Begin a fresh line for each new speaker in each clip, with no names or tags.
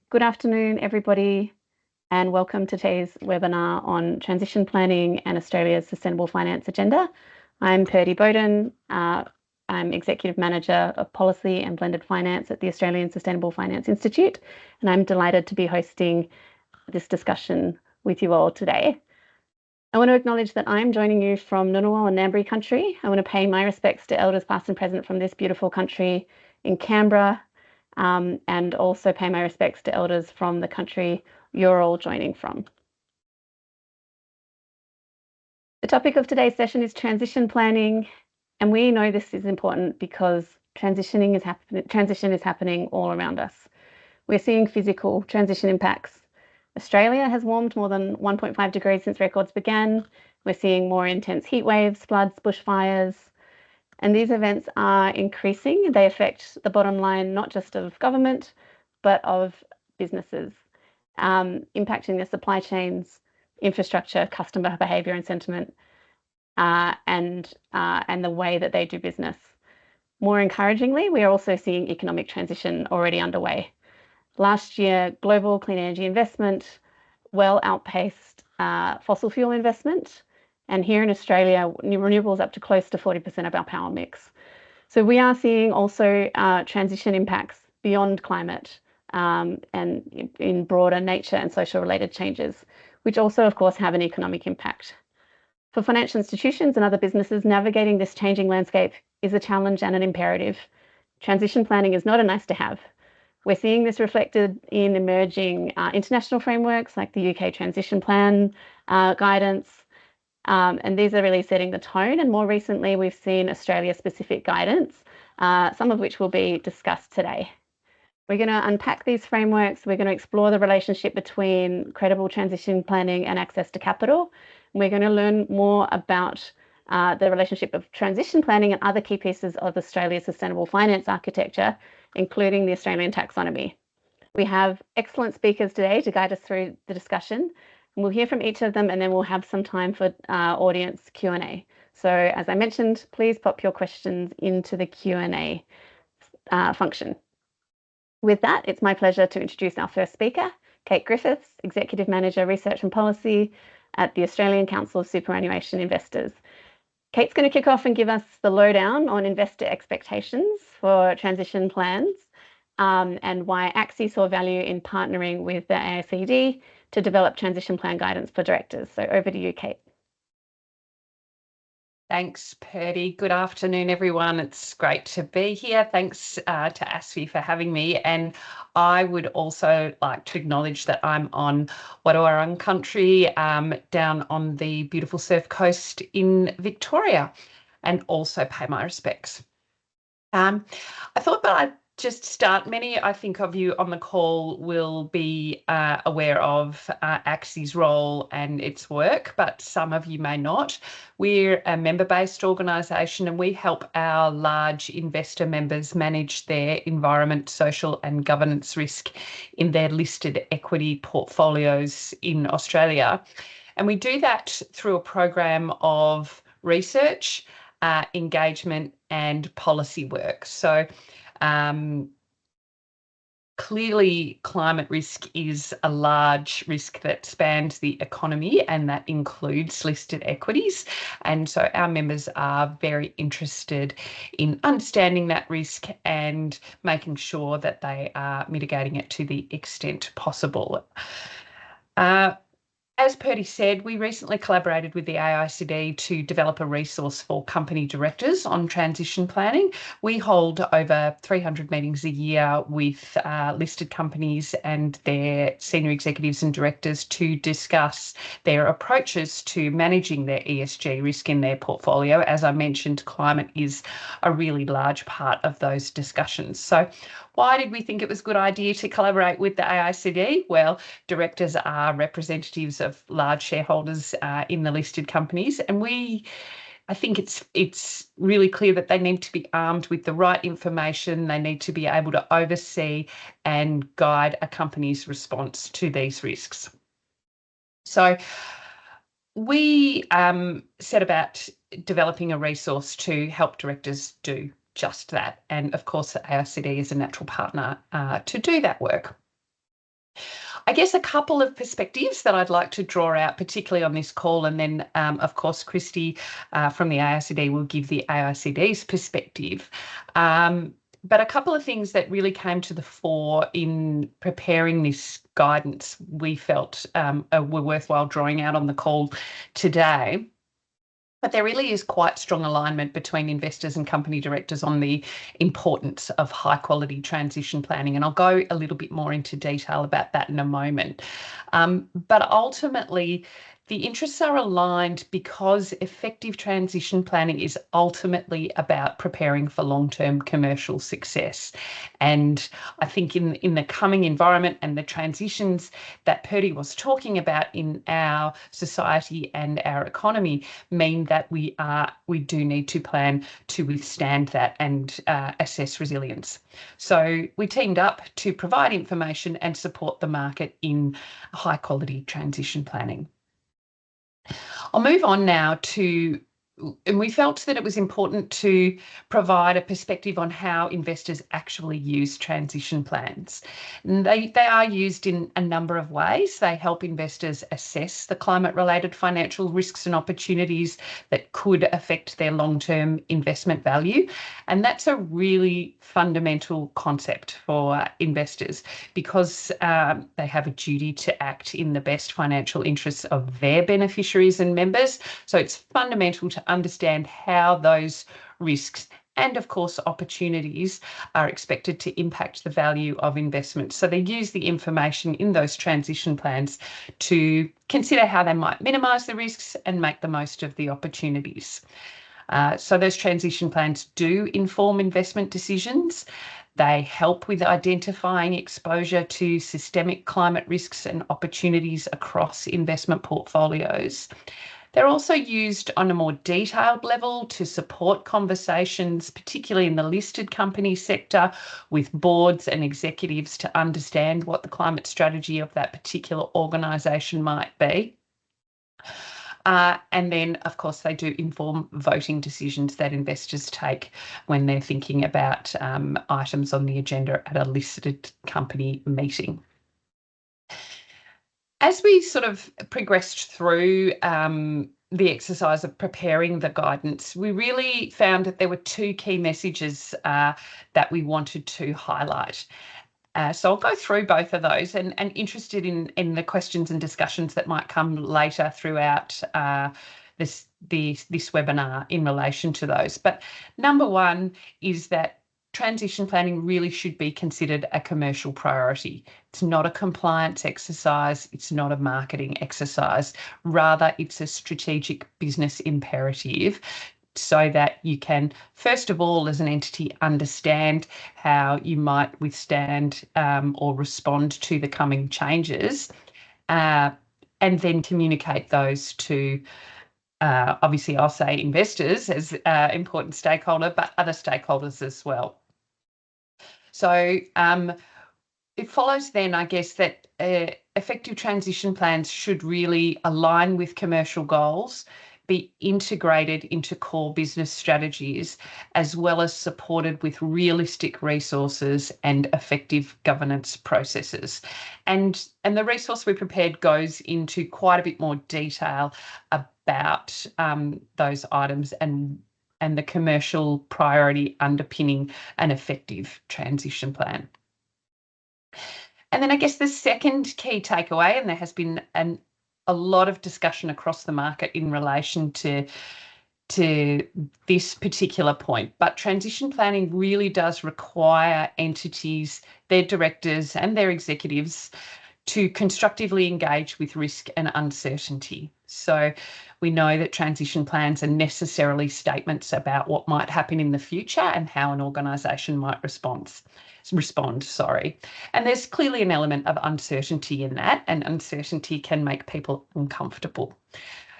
Good afternoon, everybody, and welcome to today's webinar on transition planning and Australia's sustainable finance agenda. I'm Purdy Bowden. I'm Executive Manager of Policy and Blended Finance at the Australian Sustainable Finance Institute, and I'm delighted to be hosting this discussion with you all today. I want to acknowledge that I'm joining you from Ngunnawal and Ngambri country. I want to pay my respects to elders past and present from this beautiful country in Canberra, and also pay my respects to elders from the country you're all joining from. The topic of today's session is transition planning, and we know this is important because transition is happening all around us. We're seeing physical transition impacts. Australia has warmed more than 1.5 degrees since records began. We're seeing more intense heat waves, floods, bushfires, and these events are increasing. They affect the bottom line, not just of government, but of businesses, impacting their supply chains, infrastructure, customer behaviour and sentiment, and the way that they do business. More encouragingly, we are also seeing economic transition already underway. Last year, global clean energy investment well outpaced fossil fuel investment. And here in Australia, renewables up to close to 40% of our power mix. So we are seeing also transition impacts beyond climate and in broader nature and social related changes, which also, of course, have an economic impact. For financial institutions and other businesses, navigating this changing landscape is a challenge and an imperative. Transition planning is not a nice to have. We're seeing this reflected in emerging international frameworks like the UK Transition Plan guidance, and these are really setting the tone. And more recently, we've seen Australia-specific guidance, some of which will be discussed today. We're going to unpack these frameworks. We're going to explore the relationship between credible transition planning and access to capital. And we're going to learn more about the relationship of transition planning and other key pieces of Australia's sustainable finance architecture, including the Australian taxonomy. We have excellent speakers today to guide us through the discussion. And we'll hear from each of them, and then we'll have some time for audience Q&A. So as I mentioned, please pop your questions into the Q&A function. With that, it's my pleasure to introduce our first speaker, Kate Griffiths, Executive Manager, Research and Policy at the Australian Council of Superannuation Investors. Kate's going to kick off and give us the lowdown on investor expectations for transition plans and why ACSI saw value in partnering with the AICD to develop transition plan guidance for directors. So over to you, Kate.
Thanks, Purdy. Good afternoon, everyone. It's great to be here. Thanks to ASFI for having me. And I would also like to acknowledge that I'm on Wadawurrung country down on the beautiful surf coast in Victoria, and also pay my respects. I thought that I'd just start. Many, I think, of you on the call will be aware of ACSI's role and its work, but some of you may not. We're a member-based organisation, and we help our large investor members manage their environment, social and governance risk in their listed equity portfolios in Australia. And we do that through a program of research, engagement and policy work. So clearly, climate risk is a large risk that spans the economy, and that includes listed equities. And so our members are very interested in understanding that risk and making sure that they are mitigating it to the extent possible. As Purdy said, we recently collaborated with the AICD to develop a resource for company directors on transition planning. We hold over 300 meetings a year with listed companies and their senior executives and directors to discuss their approaches to managing their ESG risk in their portfolio. As I mentioned, climate is a really large part of those discussions. So why did we think it was a good idea to collaborate with the AICD? Well, directors are representatives of large shareholders in the listed companies, and I think it's really clear that they need to be armed with the right information. They need to be able to oversee and guide a company's response to these risks. So we set about developing a resource to help directors do just that. And of course, the AICD is a natural partner to do that work. I guess a couple of perspectives that I'd like to draw out, particularly on this call, and then, of course, Christy from the AICD will give the AICD's perspective. But a couple of things that really came to the fore in preparing this guidance we felt were worthwhile drawing out on the call today. But there really is quite strong alignment between investors and company directors on the importance of high quality transition planning. And I'll go a little bit more into detail about that in a moment. But ultimately, the interests are aligned because effective transition planning is ultimately about preparing for long-term commercial success. And I think in the coming environment and the transitions that Purdy was talking about in our society and our economy mean that we do need to plan to withstand that and assess resilience. So we teamed up to provide information and support the market in high quality transition planning. I'll move on now to, and we felt that it was important to provide a perspective on how investors actually use transition plans. And they are used in a number of ways. They help investors assess the climate-related financial risks and opportunities that could affect their long-term investment value. And that's a really fundamental concept for investors because they have a duty to act in the best financial interests of their beneficiaries and members. So it's fundamental to understand how those risks and, of course, opportunities are expected to impact the value of investments. So they use the information in those transition plans to consider how they might minimise the risks and make the most of the opportunities. So those transition plans do inform investment decisions. They help with identifying exposure to systemic climate risks and opportunities across investment portfolios. They're also used on a more detailed level to support conversations, particularly in the listed company sector, with boards and executives to understand what the climate strategy of that particular organisation might be. And then, of course, they do inform voting decisions that investors take when they're thinking about items on the agenda at a listed company meeting. As we sort of progressed through the exercise of preparing the guidance, we really found that there were two key messages that we wanted to highlight. So I'll go through both of those and interested in the questions and discussions that might come later throughout this webinar in relation to those. But number one is that transition planning really should be considered a commercial priority. It's not a compliance exercise. It's not a marketing exercise. Rather, it's a strategic business imperative so that you can, first of all, as an entity, understand how you might withstand or respond to the coming changes, and then communicate those to obviously, I'll say investors as important stakeholder, but other stakeholders as well. So it follows then, I guess, that effective transition plans should really align with commercial goals, be integrated into core business strategies, as well as supported with realistic resources and effective governance processes. And the resource we prepared goes into quite a bit more detail about those items and the commercial priority underpinning an effective transition plan. And then I guess the second key takeaway, and there has been a lot of discussion across the market in relation to this particular point, but transition planning really does require entities, their directors and their executives to constructively engage with risk and uncertainty. So we know that transition plans are necessarily statements about what might happen in the future and how an organisation might respond. And there's clearly an element of uncertainty in that, and uncertainty can make people uncomfortable.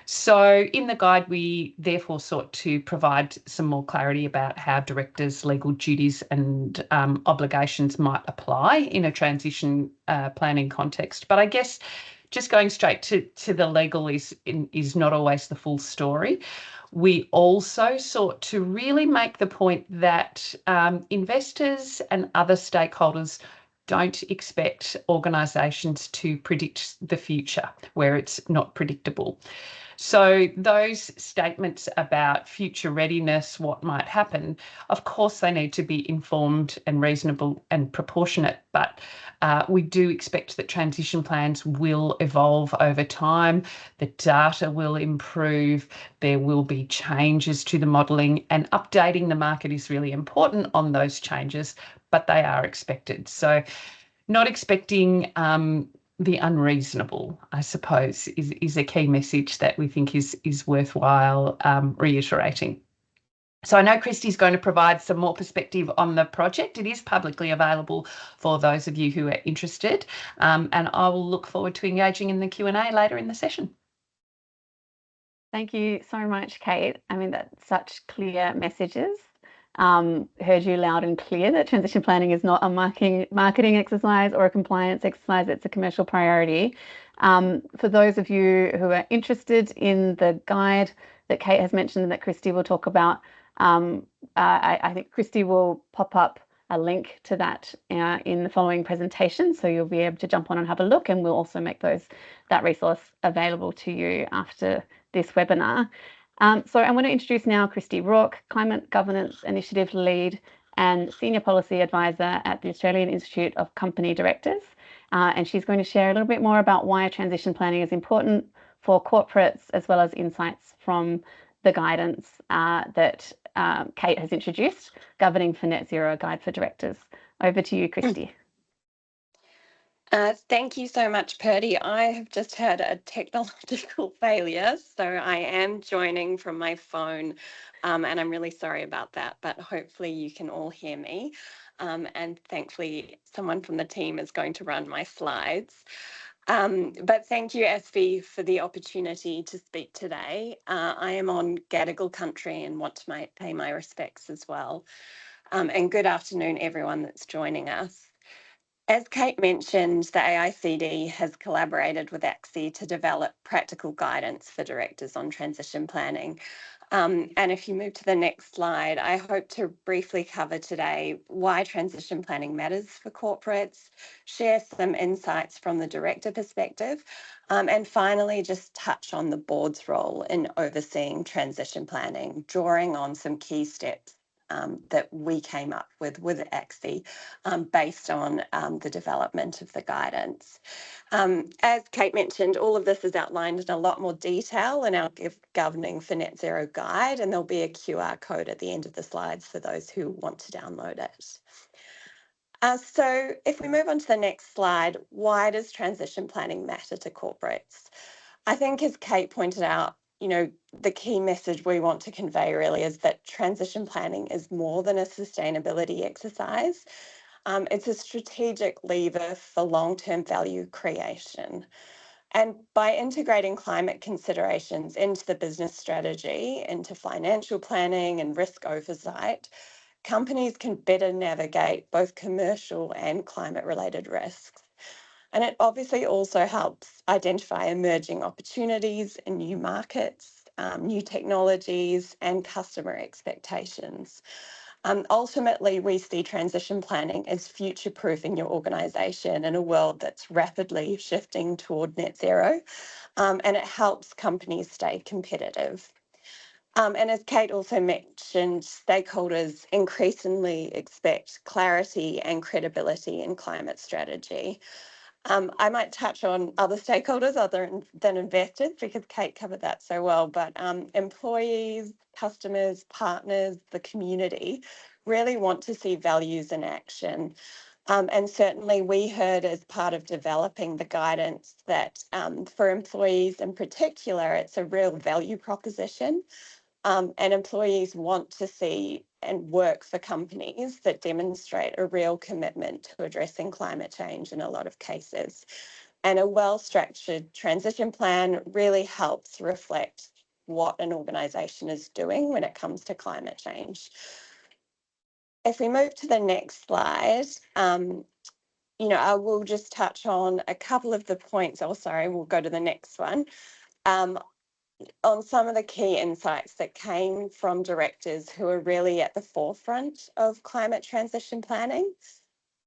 So in the guide, we therefore sought to provide some more clarity about how directors' legal duties and obligations might apply in a transition planning context. But I guess just going straight to the legal is not always the full story. We also sought to really make the point that investors and other stakeholders don't expect organisations to predict the future where it's not predictable. So those statements about future readiness, what might happen, of course they need to be informed and reasonable and proportionate, but we do expect that transition plans will evolve over time, the data will improve, there will be changes to the modelling, and updating the market is really important on those changes, but they are expected. So not expecting the unreasonable, I suppose, is a key message that we think is worthwhile reiterating. So I know Christy's going to provide some more perspective on the project. It is publicly available for those of you who are interested, and I will look forward to engaging in the Q&A later in the session.
Thank you so much, Kate. I mean, that's such clear messages. Heard you loud and clear that transition planning is not a marketing exercise or a compliance exercise, it's a commercial priority. For those of you who are interested in the guide that Kate has mentioned and that Christy will talk about, I think Christy will pop up a link to that in the following presentation, so you'll be able to jump on and have a look, and we'll also make that resource available to you after this webinar. So I want to introduce now Christy Rourke, Climate Governance Initiative Lead and Senior Policy Advisor at the Australian Institute of Company Directors. And she's going to share a little bit more about why transition planning is important for corporates, as well as insights from the guidance that Kate has introduced, Governing for Net Zero Guide for Directors. Over to you, Christy.
Thank you so much, Purdy. I have just had a technological failure, so I am joining from my phone, and I'm really sorry about that, but hopefully you can all hear me. And thankfully, someone from the team is going to run my slides. But thank you, SV, for the opportunity to speak today. I am on Gadigal country and want to pay my respects as well. And good afternoon, everyone that's joining us. As Kate mentioned, the AICD has collaborated with ACSI to develop practical guidance for directors on transition planning. And if you move to the next slide, I hope to briefly cover today why transition planning matters for corporates, share some insights from the director perspective, and finally just touch on the board's role in overseeing transition planning, drawing on some key steps that we came up with ACSI based on the development of the guidance. As Kate mentioned, all of this is outlined in a lot more detail in our Governing for Net Zero guide, and there'll be a QR code at the end of the slides for those who want to download it. So if we move on to the next slide, why does transition planning matter to corporates? I think, as Kate pointed out, the key message we want to convey really is that transition planning is more than a sustainability exercise. It's a strategic lever for long-term value creation. And by integrating climate considerations into the business strategy, into financial planning and risk oversight, companies can better navigate both commercial and climate-related risks. And it obviously also helps identify emerging opportunities in new markets, new technologies, and customer expectations. Ultimately, we see transition planning as future-proofing your organisation in a world that's rapidly shifting toward net zero, and it helps companies stay competitive. And as Kate also mentioned, stakeholders increasingly expect clarity and credibility in climate strategy. I might touch on other stakeholders other than investors because Kate covered that so well, but employees, customers, partners, the community really want to see values in action. And certainly we heard as part of developing the guidance that for employees in particular, it's a real value proposition. And employees want to see and work for companies that demonstrate a real commitment to addressing climate change in a lot of cases. And a well-structured transition plan really helps reflect what an organisation is doing when it comes to climate change. If we move to the next slide, I will just touch on a couple of the points. Oh, sorry, we'll go to the next one. On some of the key insights that came from directors who are really at the forefront of climate transition planning.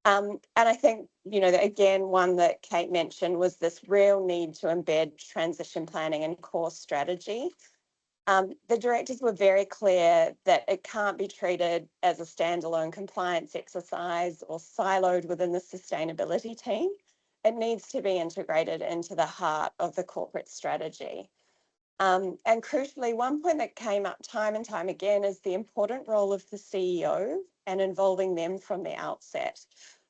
And I think, that again, one that Kate mentioned was this real need to embed transition planning in core strategy. The directors were very clear that it can't be treated as a standalone compliance exercise or siloed within the sustainability team. It needs to be integrated into the heart of the corporate strategy. And crucially, one point that came up time and time again is the important role of the CEO and involving them from the outset.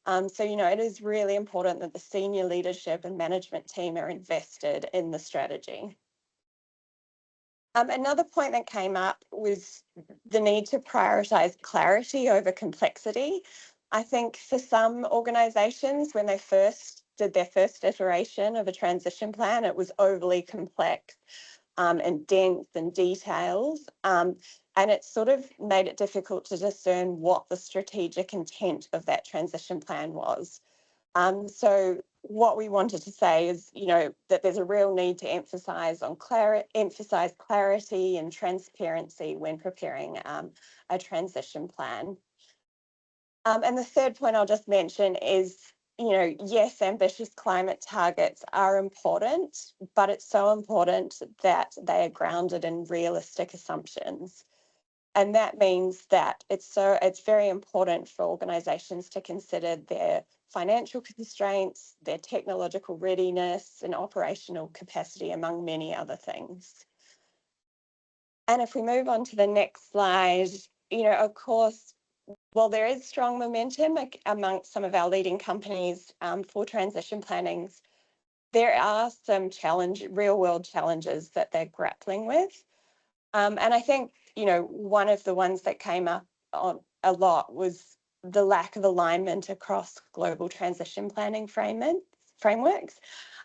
So, it is really important that the senior leadership and management team are invested in the strategy. Another point that came up was the need to prioritise clarity over complexity. I think for some organisations, when they first did their first iteration of a transition plan, it was overly complex and dense and detailed. And it sort of made it difficult to discern what the strategic intent of that transition plan was. So what we wanted to say is, that there's a real need to emphasise clarity and transparency when preparing a transition plan. And the third point I'll just mention is, yes, ambitious climate targets are important, but it's so important that they are grounded in realistic assumptions. And that means that it's very important for organisations to consider their financial constraints, their technological readiness and operational capacity, among many other things. And if we move on to the next slide, of course, while there is strong momentum amongst some of our leading companies for transition plannings, there are some real world challenges that they're grappling with. And I think, one of the ones that came up on a lot was the lack of alignment across global transition planning frameworks.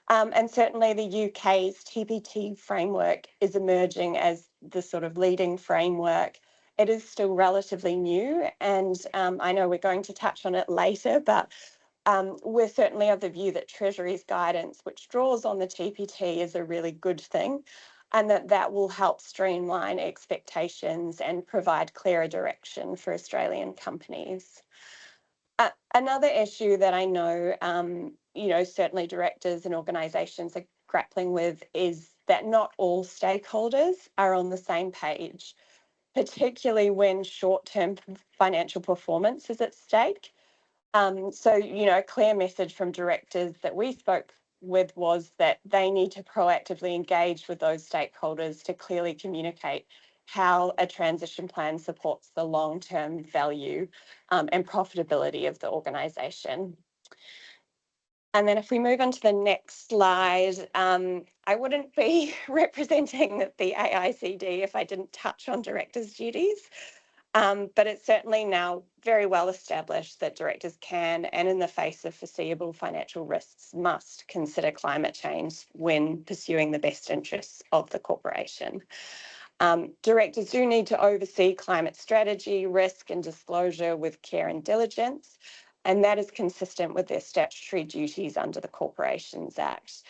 And certainly the UK's TPT framework is emerging as the sort of leading framework. It is still relatively new, and I know we're going to touch on it later, but we're certainly of the view that Treasury's guidance, which draws on the TPT, is a really good thing, and that will help streamline expectations and provide clearer direction for Australian companies. Another issue that I know, certainly directors and organisations are grappling with is that not all stakeholders are on the same page, particularly when short-term financial performance is at stake. So, a clear message from directors that we spoke with was that they need to proactively engage with those stakeholders to clearly communicate how a transition plan supports the long-term value and profitability of the organisation. And then if we move on to the next slide, I wouldn't be representing the AICD if I didn't touch on directors' duties. But it's certainly now very well established that directors can, and in the face of foreseeable financial risks, must consider climate change when pursuing the best interests of the corporation. Directors do need to oversee climate strategy, risk and disclosure with care and diligence, and that is consistent with their statutory duties under the Corporations Act.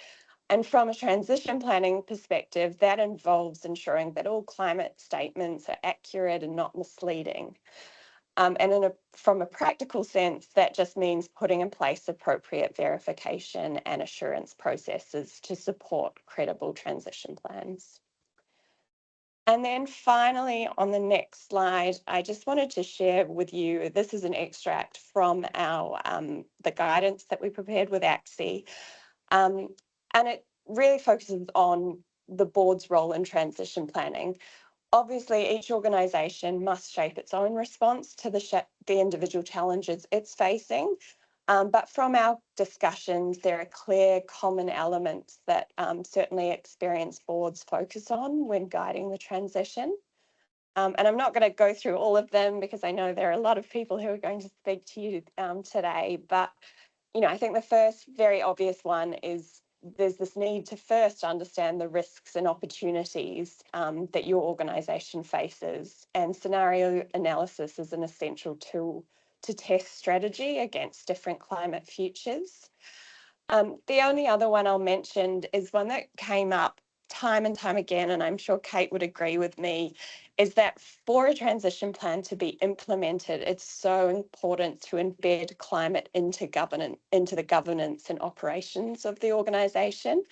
And from a transition planning perspective, that involves ensuring that all climate statements are accurate and not misleading. And from a practical sense, that just means putting in place appropriate verification and assurance processes to support credible transition plans. And then finally, on the next slide, I just wanted to share with you, this is an extract from our the guidance that we prepared with ACSI. And it really focuses on the board's role in transition planning. Obviously, each organisation must shape its own response to the individual challenges it's facing. But from our discussions, there are clear common elements that certainly experienced boards focus on when guiding the transition. And I'm not going to go through all of them because I know there are a lot of people who are going to speak to you today. But, I think the first very obvious one is there's this need to first understand the risks and opportunities that your organisation faces, and scenario analysis is an essential tool to test strategy against different climate futures. The only other one I'll mention is one that came up time and time again, and I'm sure Kate would agree with me, is that for a transition plan to be implemented, it's so important to embed climate into the governance and operations of the organisation.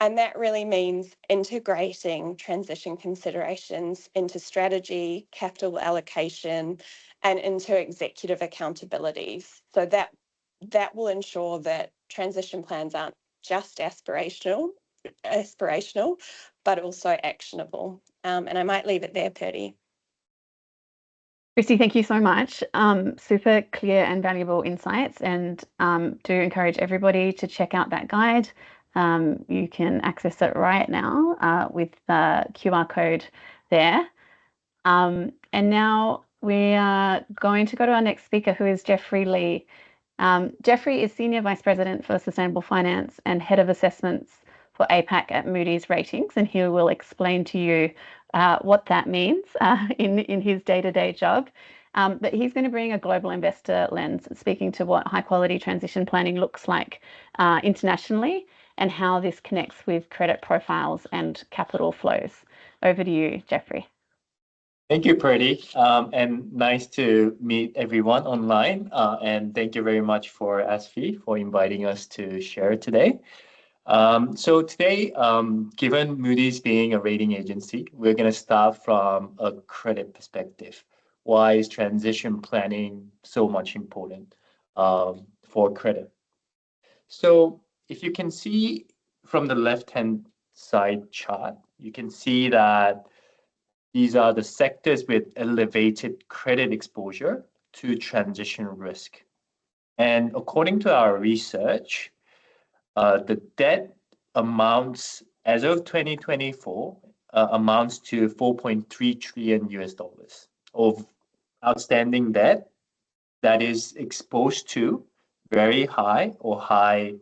And that really means integrating transition considerations into strategy, capital allocation, and into executive accountabilities. So that will ensure that transition plans aren't just aspirational, but also actionable. And I might leave it there, Purdy.
Christy, thank you so much. Super clear and valuable insights, and do encourage everybody to check out that guide. You can access it right now with the QR code there. And now we are going to go to our next speaker, who is Jeffrey Lee. Jeffrey is Senior Vice President for Sustainable Finance and Head of Assessments for APAC at Moody's Ratings, and he will explain to you what that means in his day-to-day job. But he's going to bring a global investor lens, speaking to what high-quality transition planning looks like internationally and how this connects with credit profiles and capital flows. Over to you, Jeffrey.
Thank you, Purdy, and nice to meet everyone online. And thank you very much for ASFI for inviting us to share today. So today, given Moody's being a rating agency, we're going to start from a credit perspective. Why is transition planning so much important for credit? So if you can see from the left-hand side chart, you can see that these are the sectors with elevated credit exposure to transition risk. And according to our research, the debt amounts, as of 2024, amounts to $4.3 trillion of outstanding debt that is exposed to very high or high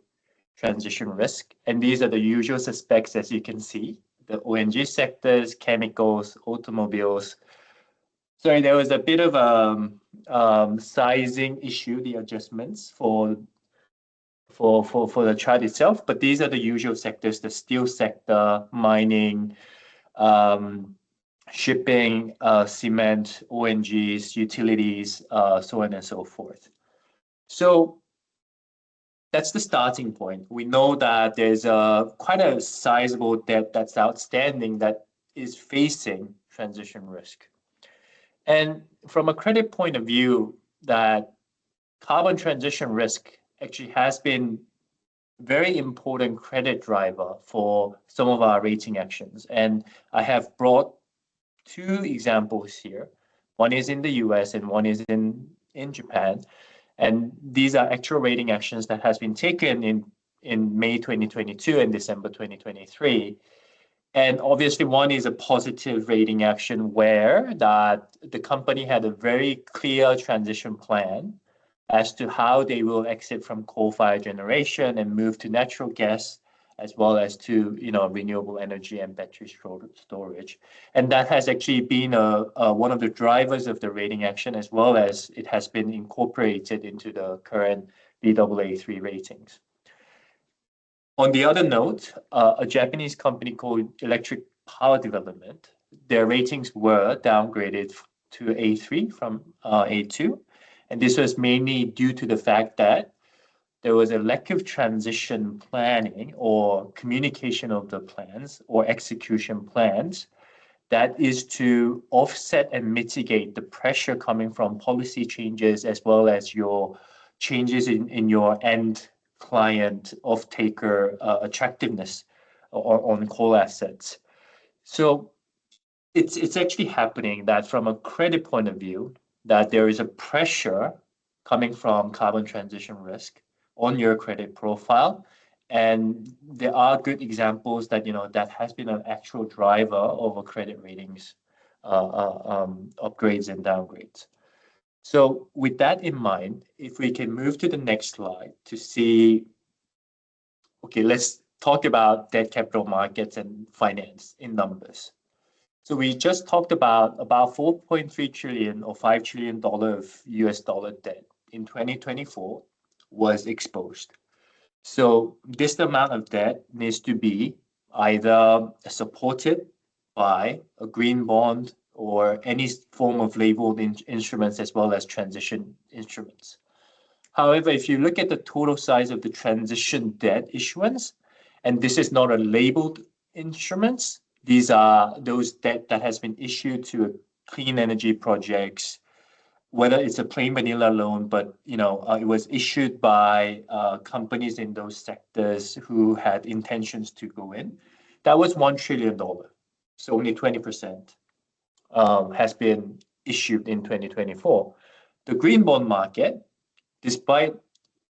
transition risk. And these are the usual suspects, as you can see. The O&G sectors, chemicals, automobiles. Sorry, there was a bit of a sizing issue, the adjustments for the chart itself, but these are the usual sectors: the steel sector, mining, shipping, cement, O&Gs, utilities, so on and so forth. So that's the starting point. We know that there's quite a sizable debt that's outstanding that is facing transition risk. And from a credit point of view, that carbon transition risk actually has been a very important credit driver for some of our rating actions. And I have brought two examples here. One is in the US and one is in Japan. And these are actual rating actions that has been taken in May 2022 and December 2023. And obviously one is a positive rating action where that the company had a very clear transition plan as to how they will exit from coal-fired generation and move to natural gas, as well as to renewable energy and battery storage. And that has actually been one of the drivers of the rating action, as well as it has been incorporated into the current Baa3 ratings. On the other note, a Japanese company called Electric Power Development, their ratings were downgraded to A3 from A2. And this was mainly due to the fact that there was a lack of transition planning or communication of the plans or execution plans that is to offset and mitigate the pressure coming from policy changes, as well as your changes in your end client off-taker attractiveness on coal assets. So it's actually happening that from a credit point of view, that there is a pressure coming from carbon transition risk on your credit profile. And there are good examples that, that has been an actual driver of a credit ratings upgrades and downgrades. So with that in mind, if we can move to the next slide to see, okay, let's talk about debt capital markets and finance in numbers. So we just talked about 4.3 trillion or $5 trillion of US dollar debt in 2024 was exposed. So this amount of debt needs to be either supported by a green bond or any form of labeled instruments as well as transition instruments. However, if you look at the total size of the transition debt issuance, and this is not a labeled instruments, these are those debt that has been issued to clean energy projects, whether it's a plain vanilla loan, but it was issued by companies in those sectors who had intentions to go in. That was $1 trillion. So only 20% has been issued in 2024. The green bond market, despite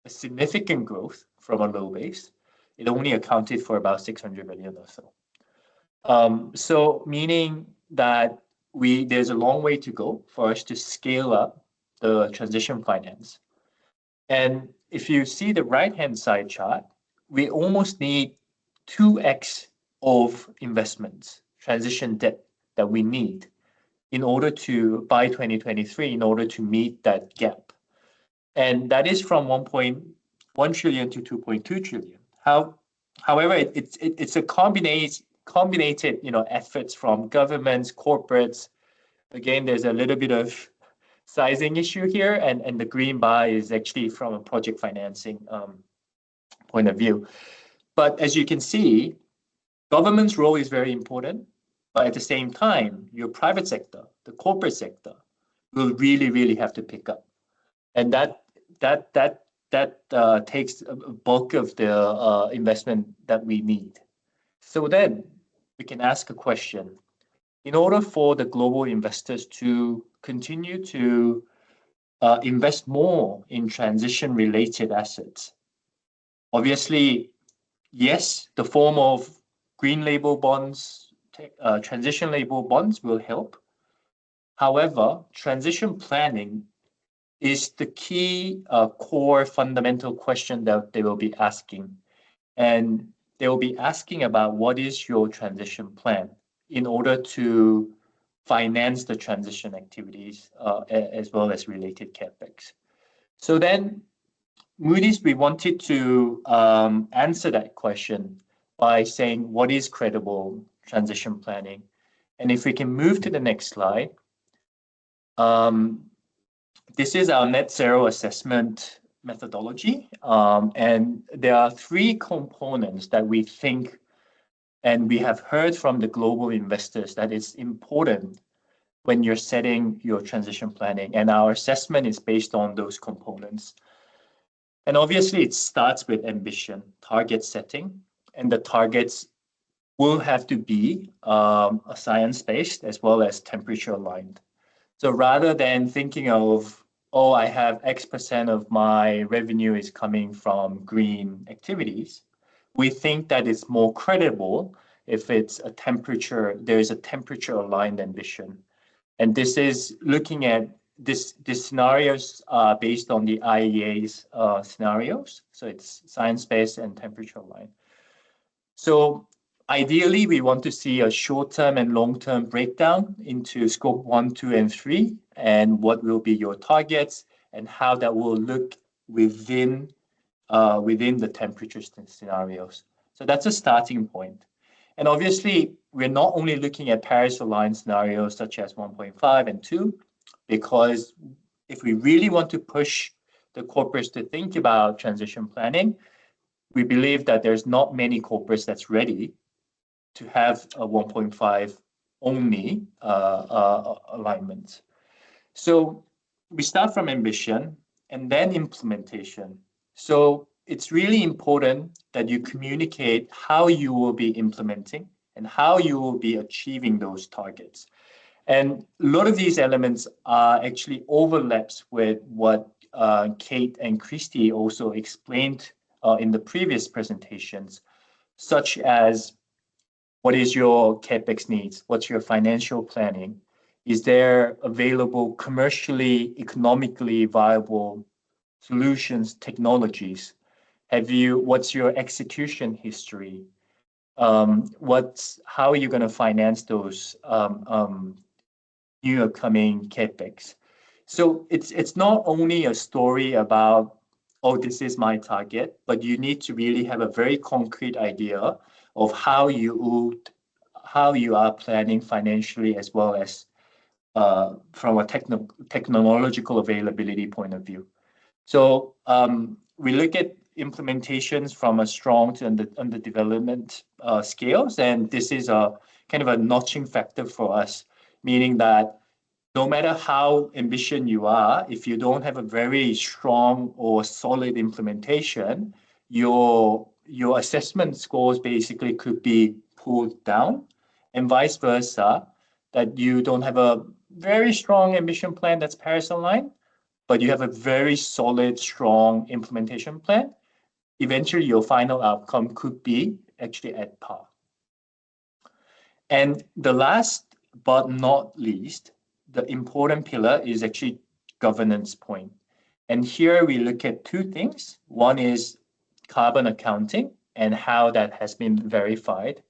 a significant growth from a low base, it only accounted for about 600 million or so. So meaning that there's a long way to go for us to scale up the transition finance. And if you see the right-hand side chart, we almost need 2x of investments, transition debt that we need in order to, by 2023, in order to meet that gap. And that is from 1.1 trillion to 2.2 trillion. However, it's a combinated efforts from governments, corporates. Again, there's a little bit of sizing issue here, and the green bar is actually from a project financing point of view. But as you can see, government's role is very important, but at the same time, your private sector, the corporate sector, will really, really have to pick up, and that takes a bulk of the investment that we need. So then we can ask a question. In order for the global investors to continue to invest more in transition-related assets, obviously, yes, the form of green label bonds, transition label bonds will help. However, transition planning is the key core fundamental question that they will be asking. And they will be asking about what is your transition plan in order to finance the transition activities as well as related capex. So then Moody's, we wanted to answer that question by saying what is credible transition planning. And if we can move to the next slide, this is our net zero assessment methodology. And there are three components that we think, and we have heard from the global investors, that it's important when you're setting your transition planning. And our assessment is based on those components. And obviously, it starts with ambition, target setting, and the targets will have to be a science-based as well as temperature aligned. So rather than thinking of, oh, I have X% of my revenue is coming from green activities, we think that it's more credible if it's a temperature, there's a temperature aligned ambition. And this is looking at this scenarios based on the IEA's scenarios. So it's science-based and temperature aligned. So ideally, we want to see a short-term and long-term breakdown into scope 1, 2, and 3, and what will be your targets and how that will look within the temperature scenarios. So that's a starting point. And obviously, we're not only looking at Paris-aligned scenarios such as 1.5 and 2, because if we really want to push the corporates to think about transition planning, we believe that there's not many corporates that's ready to have a 1.5 only alignment. So we start from ambition and then implementation. So it's really important that you communicate how you will be implementing and how you will be achieving those targets. And a lot of these elements are actually overlaps with what Kate and Christy also explained in the previous presentations, such as what is your CapEx needs? What's your financial planning? Is there available commercially, economically viable solutions, technologies? What's your execution history? How are you going to finance those new upcoming CapEx? So it's not only a story about, oh, this is my target, but you need to really have a very concrete idea of how you are planning financially as well as from a technological availability point of view. So we look at implementations from a strong to under development scales, and this is a kind of a notching factor for us, meaning that no matter how ambitious you are, if you don't have a very strong or solid implementation, your assessment scores basically could be pulled down, and vice versa, that you don't have a very strong ambition plan that's Paris aligned, but you have a very solid, strong implementation plan. Eventually, your final outcome could be actually at par. And the last but not least, the important pillar is actually governance point. And here we look at two things. One is carbon accounting and how that has been verified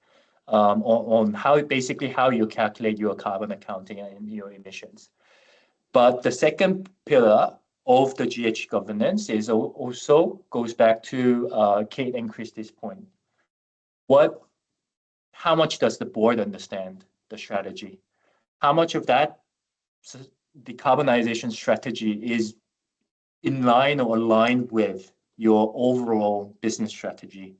on how basically how you calculate your carbon accounting and your emissions. But the second pillar of the GH governance is also goes back to Kate and Christie's point. How much does the board understand the strategy? How much of that decarbonization strategy is in line or aligned with your overall business strategy?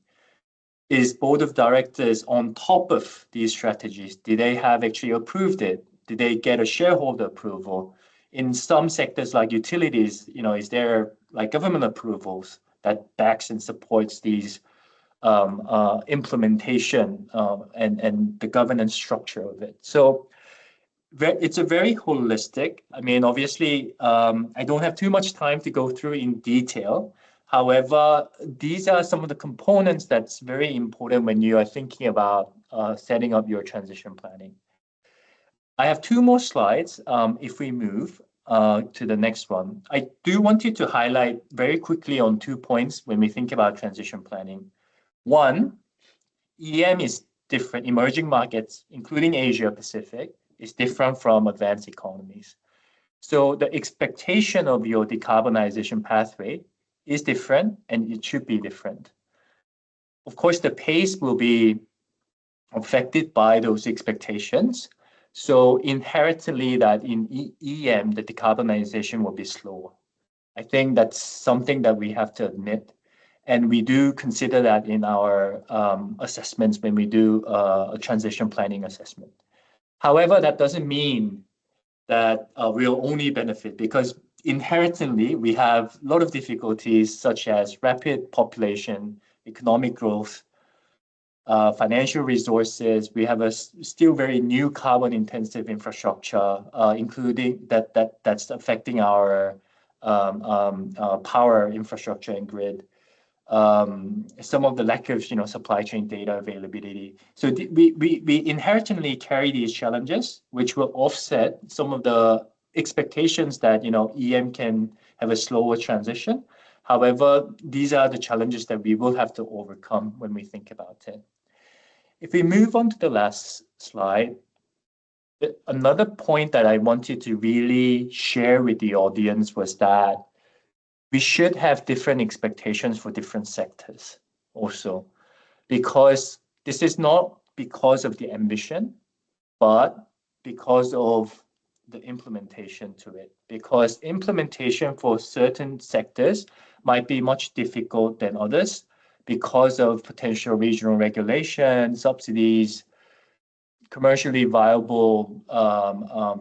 Is board of directors on top of these strategies? Did they have actually approved it? Did they get a shareholder approval? In some sectors like utilities, is there like government approvals that backs and supports these implementation and the governance structure of it? So it's a very holistic. I mean, obviously, I don't have too much time to go through in detail. However, these are some of the components that's very important when you are thinking about setting up your transition planning. I have two more slides. If we move to the next one, I do want you to highlight very quickly on 2 points when we think about transition planning. One, EM is different. Emerging markets, including Asia Pacific, is different from advanced economies. So the expectation of your decarbonization pathway is different, and it should be different. Of course, the pace will be affected by those expectations. So inherently that in EM, the decarbonization will be slower. I think that's something that we have to admit. And we do consider that in our assessments when we do a transition planning assessment. However, that doesn't mean that we'll only benefit, because inherently we have a lot of difficulties such as rapid population, economic growth, financial resources. We have a still very new carbon intensive infrastructure, including that's affecting our power infrastructure and grid. Some of the lack of supply chain data availability. So we inherently carry these challenges, which will offset some of the expectations that EM can have a slower transition. However, these are the challenges that we will have to overcome when we think about it. If we move on to the last slide, another point that I wanted to really share with the audience was that we should have different expectations for different sectors also, because this is not because of the ambition, but because of the implementation to it. Because implementation for certain sectors might be much difficult than others because of potential regional regulation, subsidies, commercially viable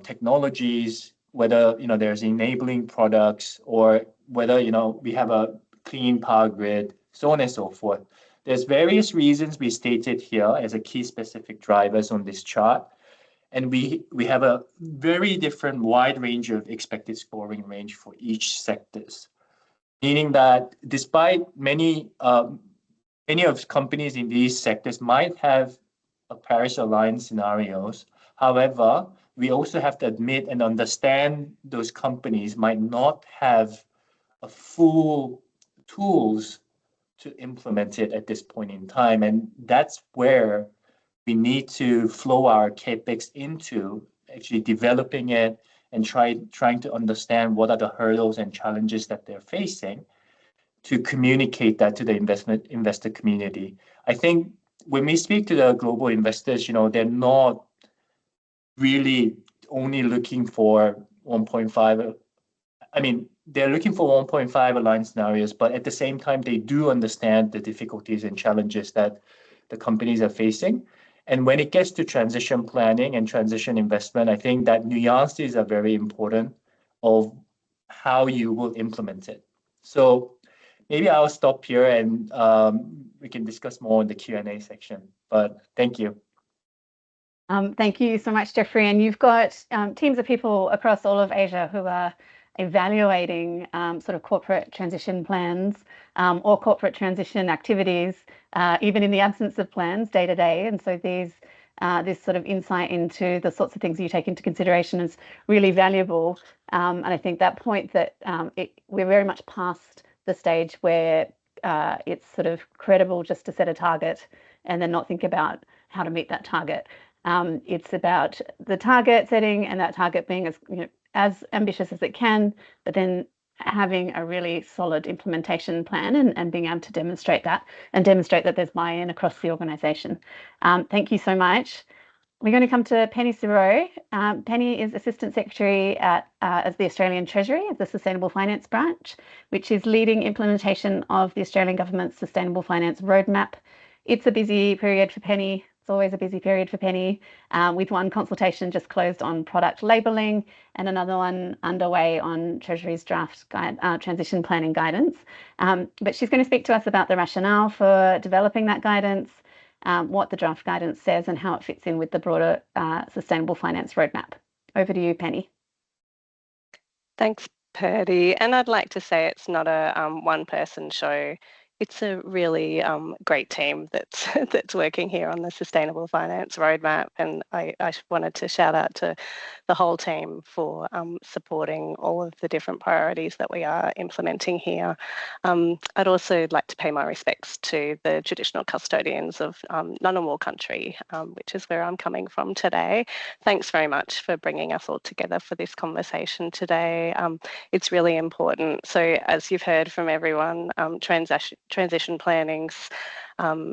technologies, whether there's enabling products, or whether we have a clean power grid, so on and so forth. There's various reasons we stated here as a key specific drivers on this chart, and we have a very different wide range of expected scoring range for each sectors, meaning that despite many of companies in these sectors might have a Paris aligned scenarios, however, we also have to admit and understand those companies might not have a full tools to implement it at this point in time. And that's where we need to flow our CapEx into actually developing it and trying to understand what are the hurdles and challenges that they're facing to communicate that to the investor community. I think when we speak to the global investors, they're not really only looking for 1.5. I mean, they're looking for 1.5 aligned scenarios, but at the same time, they do understand the difficulties and challenges that the companies are facing. And when it gets to transition planning and transition investment, I think that nuances are very important of how you will implement it. So maybe I'll stop here and we can discuss more in the Q&A section. But thank you.
Thank you so much, Jeffrey. And you've got teams of people across all of Asia who are evaluating sort of corporate transition plans or corporate transition activities, even in the absence of plans day to day. And so this sort of insight into the sorts of things you take into consideration is really valuable. And I think that point that we're very much past the stage where it's sort of credible just to set a target and then not think about how to meet that target. It's about the target setting and that target being as ambitious as it can, but then having a really solid implementation plan and being able to demonstrate that there's buy-in across the organisation. Thank you so much. We're going to come to Penny Siroe. Penny is Assistant Secretary as the Australian Treasury of the Sustainable Finance Branch, which is leading implementation of the Australian Government's Sustainable Finance Roadmap. It's a busy period for Penny. It's always a busy period for Penny, with one consultation just closed on product labelling and another one underway on Treasury's draft transition planning guidance. But she's going to speak to us about the rationale for developing that guidance, what the draft guidance says and how it fits in with the broader Sustainable Finance Roadmap. Over to you, Penny.
Thanks, Purdy. And I'd like to say it's not a one-person show. It's a really great team that's working here on the Sustainable Finance Roadmap, and I wanted to shout out to the whole team for supporting all of the different priorities that we are implementing here. I'd also like to pay my respects to the traditional custodians of Ngunnawal country, which is where I'm coming from today. Thanks very much for bringing us all together for this conversation today. It's really important. So as you've heard from everyone, transition planning's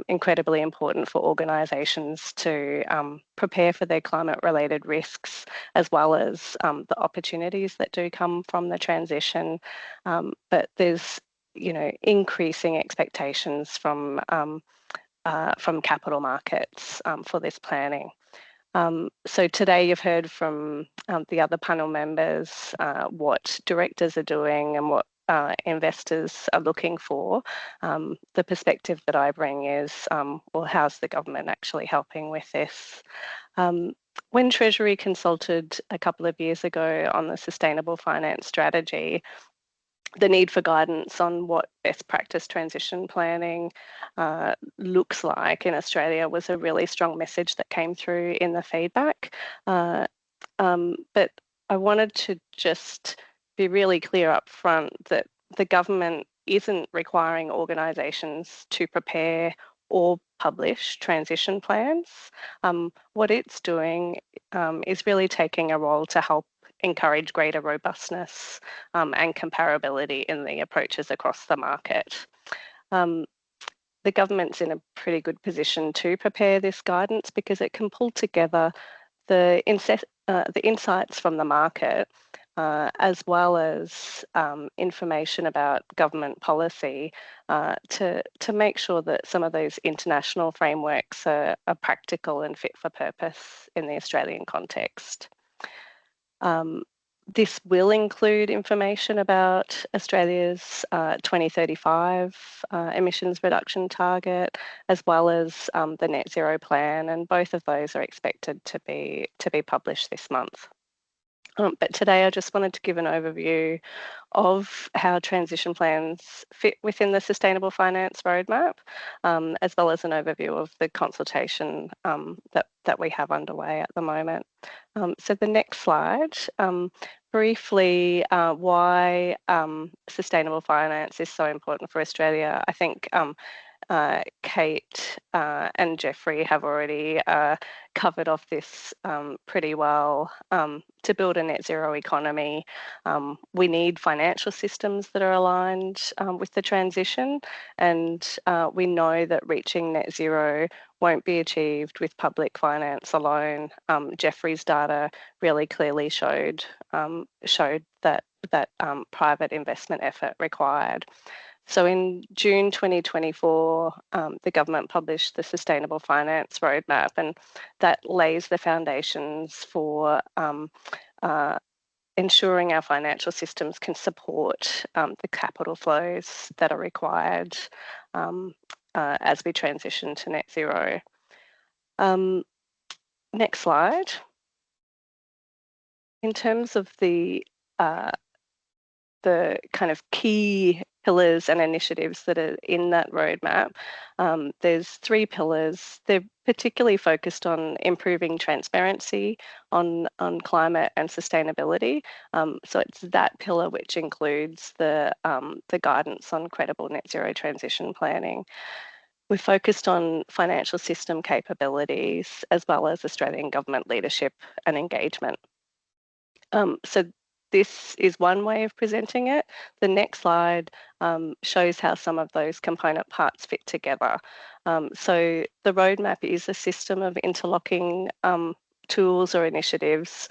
incredibly important for organisations to prepare for their climate-related risks, as well as the opportunities that do come from the transition. But there's, increasing expectations from capital markets for this planning. So today you've heard from the other panel members what directors are doing and what investors are looking for. The perspective that I bring is, well, how's the government actually helping with this? When Treasury consulted a couple of years ago on the Sustainable Finance Strategy, the need for guidance on what best practice transition planning looks like in Australia was a really strong message that came through in the feedback. But I wanted to just be really clear up front that the government isn't requiring organisations to prepare or publish transition plans. What it's doing is really taking a role to help encourage greater robustness and comparability in the approaches across the market. The government's in a pretty good position to prepare this guidance because it can pull together the insights from the market, as well as information about government policy to make sure that some of those international frameworks are practical and fit for purpose in the Australian context. This will include information about Australia's 2035 emissions reduction target, as well as the net zero plan, and both of those are expected to be published this month. But today I just wanted to give an overview of how transition plans fit within the Sustainable Finance Roadmap, as well as an overview of the consultation that we have underway at the moment. So the next slide, briefly, why sustainable finance is so important for Australia. I think Kate and Jeffrey have already covered off this pretty well. To build a net zero economy, we need financial systems that are aligned with the transition, and we know that reaching net zero won't be achieved with public finance alone. Jeffrey's data really clearly showed that private investment effort required. So in June 2024, the government published the Sustainable Finance Roadmap, and that lays the foundations for ensuring our financial systems can support the capital flows that are required as we transition to net zero. Next slide. In terms of the kind of key pillars and initiatives that are in that roadmap, there's 3 pillars. They're particularly focused on improving transparency on climate and sustainability. So it's that pillar which includes the guidance on credible net zero transition planning. We're focused on financial system capabilities as well as Australian government leadership and engagement. So this is one way of presenting it. The next slide shows how some of those component parts fit together. So the roadmap is a system of interlocking tools or initiatives.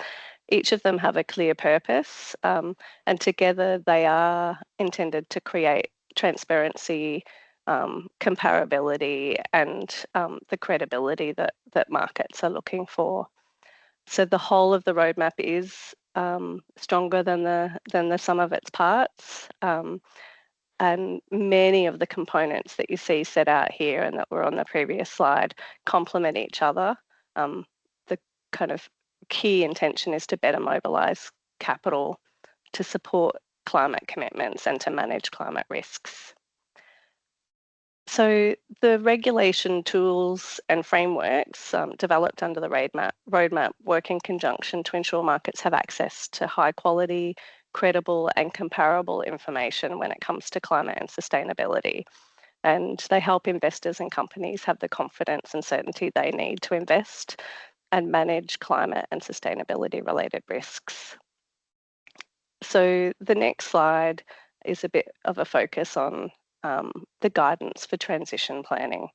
Each of them have a clear purpose, and together they are intended to create transparency, comparability, and the credibility that markets are looking for. So the whole of the roadmap is stronger than the sum of its parts, and many of the components that you see set out here and that were on the previous slide complement each other. The kind of key intention is to better mobilise capital to support climate commitments and to manage climate risks. So the regulation tools and frameworks developed under the roadmap work in conjunction to ensure markets have access to high quality, credible and comparable information when it comes to climate and sustainability. And they help investors and companies have the confidence and certainty they need to invest and manage climate and sustainability related risks. So the next slide is a bit of a focus on the guidance for transition planning.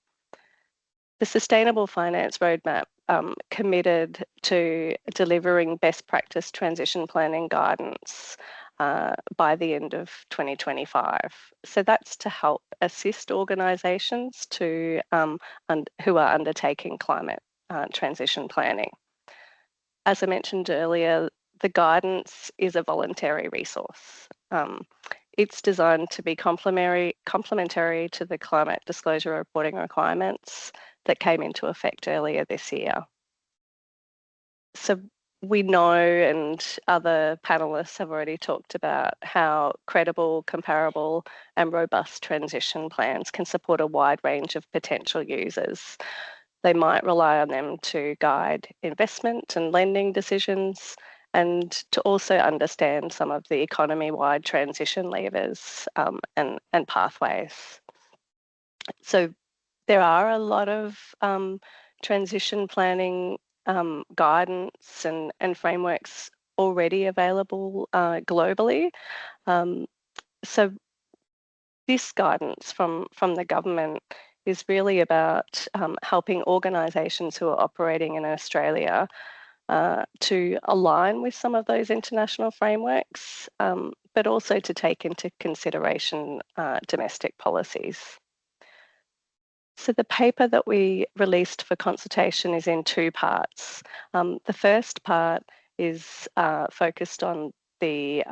The Sustainable Finance Roadmap committed to delivering best practice transition planning guidance by the end of 2025. So that's to help assist organisations who are undertaking climate transition planning. As I mentioned earlier, the guidance is a voluntary resource. It's designed to be complementary to the climate disclosure reporting requirements that came into effect earlier this year. So we know, and other panelists have already talked about, how credible, comparable and robust transition plans can support a wide range of potential users. They might rely on them to guide investment and lending decisions, and to also understand some of the economy-wide transition levers and pathways. So there are a lot of transition planning guidance and frameworks already available globally. So this guidance from the government is really about helping organisations who are operating in Australia to align with some of those international frameworks, but also to take into consideration domestic policies. So the paper that we released for consultation is in 2 parts. The first part is focused on the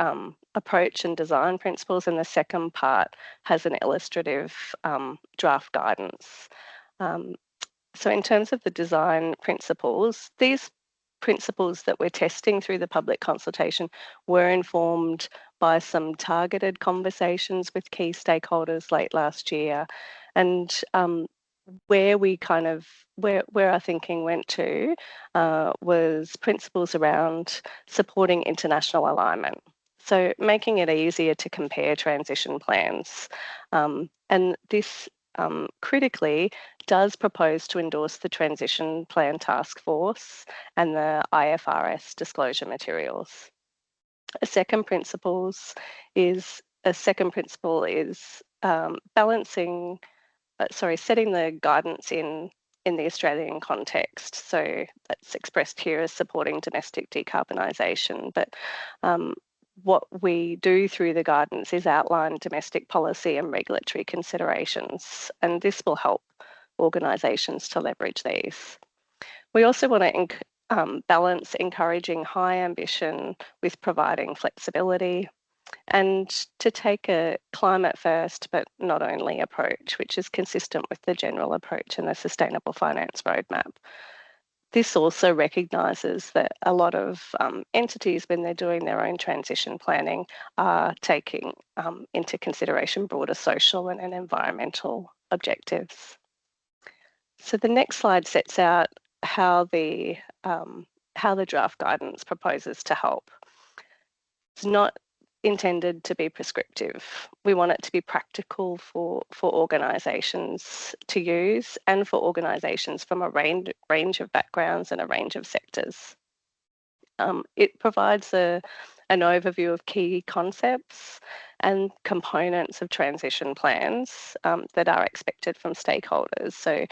approach and design principles, and the second part has an illustrative draft guidance. So in terms of the design principles, these principles that we're testing through the public consultation were informed by some targeted conversations with key stakeholders late last year. And where our thinking went to was principles around supporting international alignment. So making it easier to compare transition plans. And this critically, does propose to endorse the Transition Plan Task Force and the IFRS disclosure materials. A second principle is setting the guidance in the Australian context. So that's expressed here as supporting domestic decarbonisation. But what we do through the guidance is outline domestic policy and regulatory considerations, and this will help organisations to leverage these. We also want to balance encouraging high ambition with providing flexibility, and to take a climate first but not only approach, which is consistent with the general approach in the Sustainable Finance Roadmap. This also recognises that a lot of entities, when they're doing their own transition planning, are taking into consideration broader social and environmental objectives. So the next slide sets out how the draft guidance proposes to help. It's not intended to be prescriptive. We want it to be practical for organisations to use, and for organisations from a range of backgrounds and a range of sectors. It provides an overview of key concepts and components of transition plans that are expected from stakeholders. So,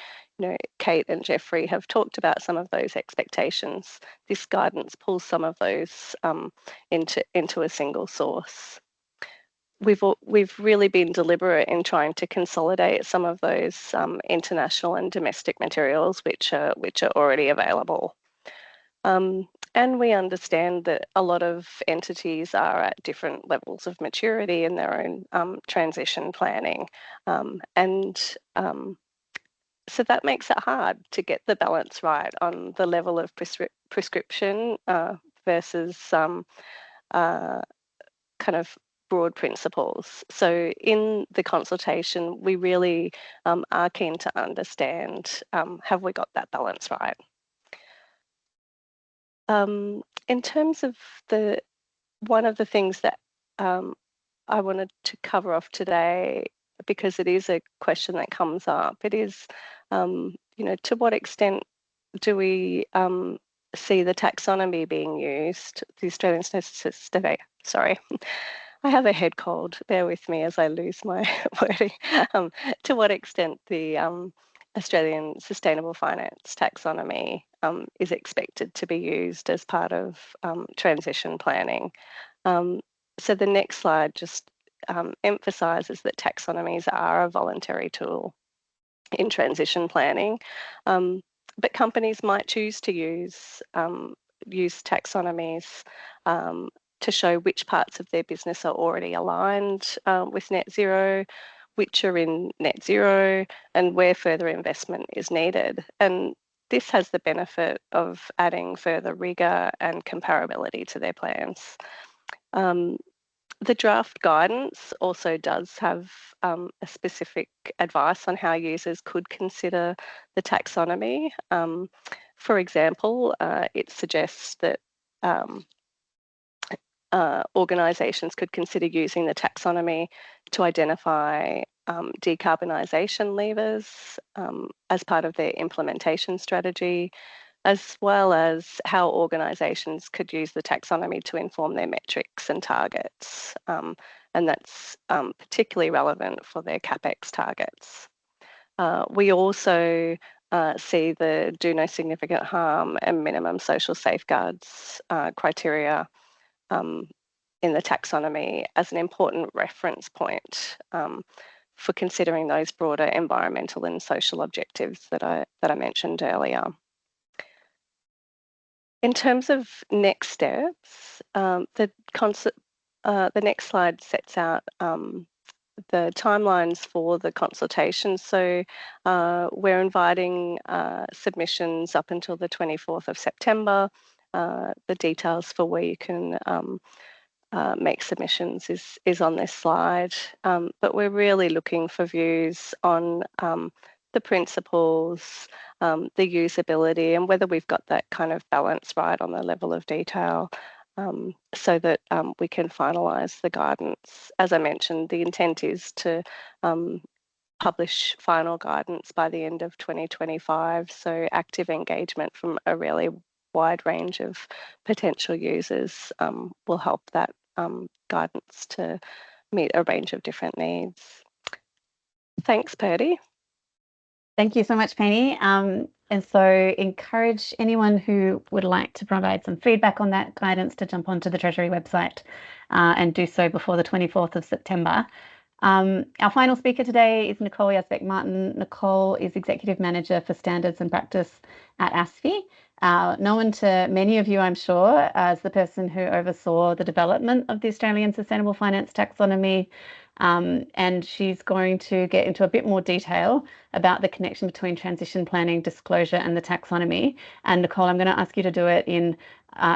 Kate and Jeffrey have talked about some of those expectations. This guidance pulls some of those into a single source. We've really been deliberate in trying to consolidate some of those international and domestic materials which are already available. And we understand that a lot of entities are at different levels of maturity in their own transition planning. So that makes it hard to get the balance right on the level of prescription versus kind of broad principles. So in the consultation, we really are keen to understand, have we got that balance right? In terms of one of the things that I wanted to cover off today, because it is a question that comes up, it is, to what extent do we see the taxonomy being used, the Australian Statistics, sorry, I have a head cold, bear with me as I lose my wording. To what extent the Australian Sustainable Finance Taxonomy is expected to be used as part of transition planning. So the next slide just emphasises that taxonomies are a voluntary tool in transition planning, but companies might choose to use taxonomies to show which parts of their business are already aligned with net zero, which are in net zero, and where further investment is needed. And this has the benefit of adding further rigour and comparability to their plans. The draft guidance also does have a specific advice on how users could consider the taxonomy. For example, it suggests that organisations could consider using the taxonomy to identify decarbonisation levers as part of their implementation strategy, as well as how organisations could use the taxonomy to inform their metrics and targets. And that's particularly relevant for their CapEx targets. We also see the do no significant harm and minimum social safeguards criteria in the taxonomy as an important reference point for considering those broader environmental and social objectives that I mentioned earlier. In terms of next steps, the next slide sets out the timelines for the consultation. So we're inviting submissions up until the 24th of September. The details for where you can make submissions is on this slide. But we're really looking for views on the principles, the usability, and whether we've got that kind of balance right on the level of detail, so that we can finalise the guidance. As I mentioned, the intent is to publish final guidance by the end of 2025. So active engagement from a really wide range of potential users will help that guidance to meet a range of different needs. Thanks, Purdy.
Thank you so much, Penny. And so encourage anyone who would like to provide some feedback on that guidance to jump onto the Treasury website and do so before the 24th of September. Our final speaker today is Nicole Yazbek-Martin. Nicole is Executive Manager for Standards and Practice at ASFI, known to many of you, I'm sure, as the person who oversaw the development of the Australian Sustainable Finance Taxonomy. And she's going to get into a bit more detail about the connection between transition planning, disclosure, and the taxonomy. And Nicole, I'm going to ask you to do it in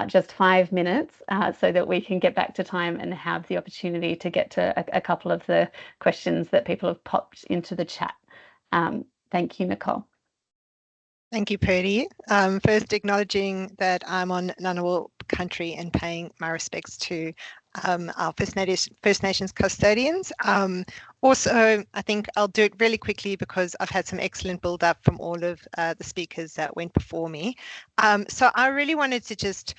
just 5 minutes so that we can get back to time and have the opportunity to get to a couple of the questions that people have popped into the chat. Thank you, Nicole.
Thank you, Purdy. First, acknowledging that I'm on Ngunnawal country and paying my respects to our First Nations custodians. Also, I think I'll do it really quickly because I've had some excellent build-up from all of the speakers that went before me. So I really wanted to just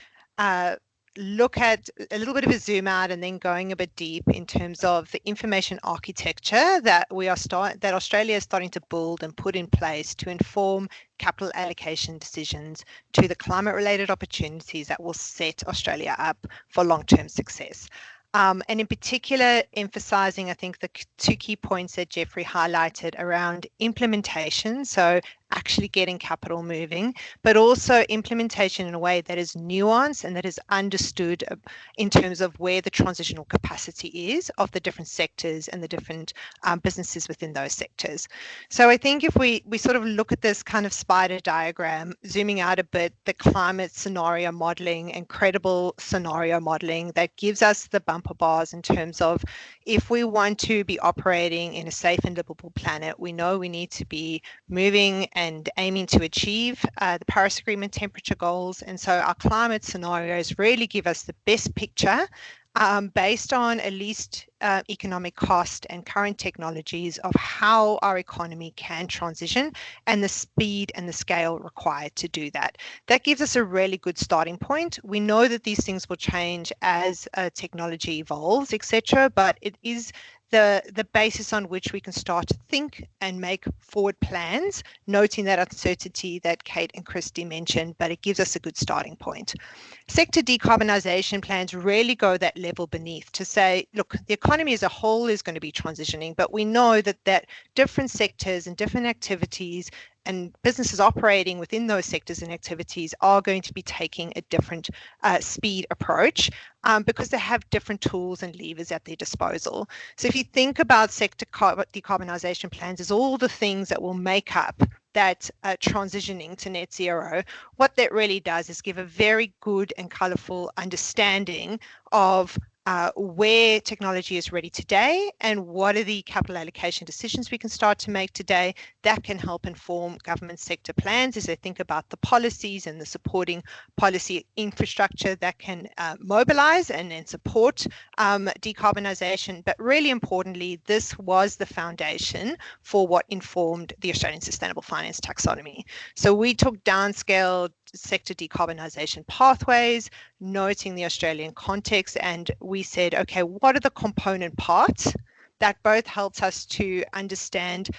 look at a little bit of a zoom out and then going a bit deep in terms of the information architecture that Australia is starting to build and put in place to inform capital allocation decisions to the climate related opportunities that will set Australia up for long-term success. And in particular, emphasizing, I think, the two key points that Jeffrey highlighted around implementation, so actually getting capital moving, but also implementation in a way that is nuanced and that is understood in terms of where the transitional capacity is of the different sectors and the different businesses within those sectors. So I think if we sort of look at this kind of spider diagram, zooming out a bit, the climate scenario modeling and credible scenario modeling that gives us the bumper bars in terms of if we want to be operating in a safe and livable planet, we know we need to be moving and aiming to achieve the Paris Agreement temperature goals. And so our climate scenarios really give us the best picture based on at least economic cost and current technologies of how our economy can transition and the speed and the scale required to do that. That gives us a really good starting point. We know that these things will change as technology evolves, etc., but it is the basis on which we can start to think and make forward plans, noting that uncertainty that Kate and Christy mentioned, but it gives us a good starting point. Sector decarbonisation plans really go that level beneath to say, look, the economy as a whole is going to be transitioning, but we know that different sectors and different activities and businesses operating within those sectors and activities are going to be taking a different speed approach because they have different tools and levers at their disposal. So if you think about sector decarbonisation plans as all the things that will make up that transitioning to net zero, what that really does is give a very good and colourful understanding of where technology is ready today and what are the capital allocation decisions we can start to make today that can help inform government sector plans as they think about the policies and the supporting policy infrastructure that can mobilize and then support decarbonisation. But really importantly, this was the foundation for what informed the Australian Sustainable Finance Taxonomy. So we took downscale sector decarbonisation pathways, noting the Australian context, and we said, okay, what are the component parts that both helps us to understand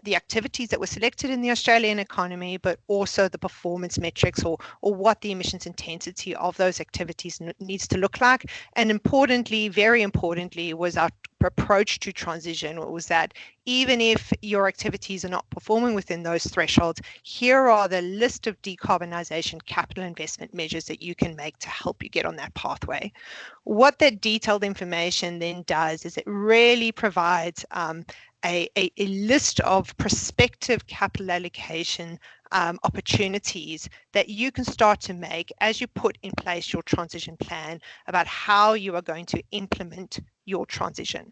the activities that were selected in the Australian economy, but also the performance metrics or what the emissions intensity of those activities needs to look like. And importantly, very importantly, was our approach to transition was that even if your activities are not performing within those thresholds, here are the list of decarbonisation capital investment measures that you can make to help you get on that pathway. What that detailed information then does is it really provides a list of prospective capital allocation opportunities that you can start to make as you put in place your transition plan about how you are going to implement your transition.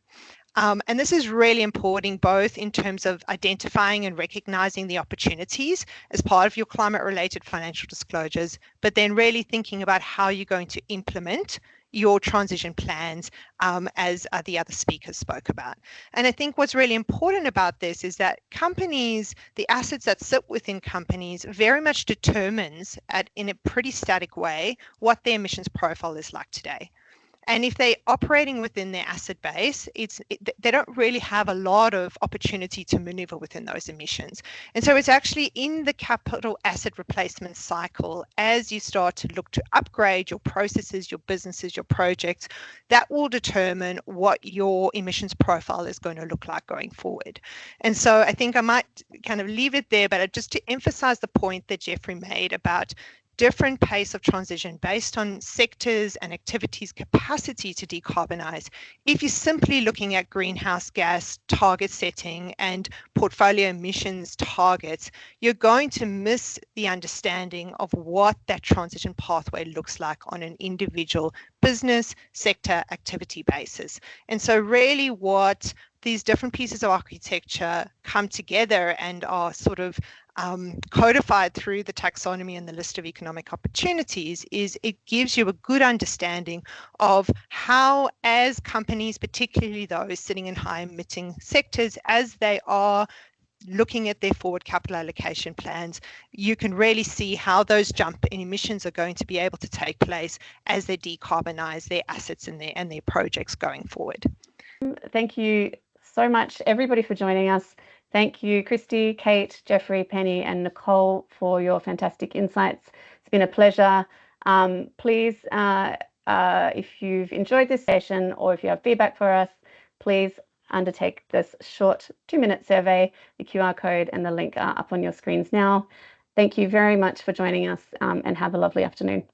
And this is really important both in terms of identifying and recognizing the opportunities as part of your climate related financial disclosures, but then really thinking about how you're going to implement your transition plans, as the other speakers spoke about. And I think what's really important about this is that companies, the assets that sit within companies, very much determines in a pretty static way what their emissions profile is like today. And if they're operating within their asset base, they don't really have a lot of opportunity to maneuver within those emissions. And so it's actually in the capital asset replacement cycle, as you start to look to upgrade your processes, your businesses, your projects, that will determine what your emissions profile is going to look like going forward. And so I think I might kind of leave it there, but just to emphasize the point that Jeffrey made about different pace of transition based on sectors and activities' capacity to decarbonize. If you're simply looking at greenhouse gas target setting and portfolio emissions targets, you're going to miss the understanding of what that transition pathway looks like on an individual business, sector, activity basis. And so really what these different pieces of architecture come together and are sort of codified through the taxonomy and the list of economic opportunities is it gives you a good understanding of how, as companies, particularly those sitting in high emitting sectors, as they are looking at their forward capital allocation plans, you can really see how those jump in emissions are going to be able to take place as they decarbonize their assets and their projects going forward.
Thank you so much, everybody, for joining us. Thank you, Christy, Kate, Jeffrey, Penny, and Nicole for your fantastic insights. It's been a pleasure. Please, if you've enjoyed this session or if you have feedback for us, please undertake this short 2-minute survey. The QR code and the link are up on your screens now. Thank you very much for joining us, and have a lovely afternoon.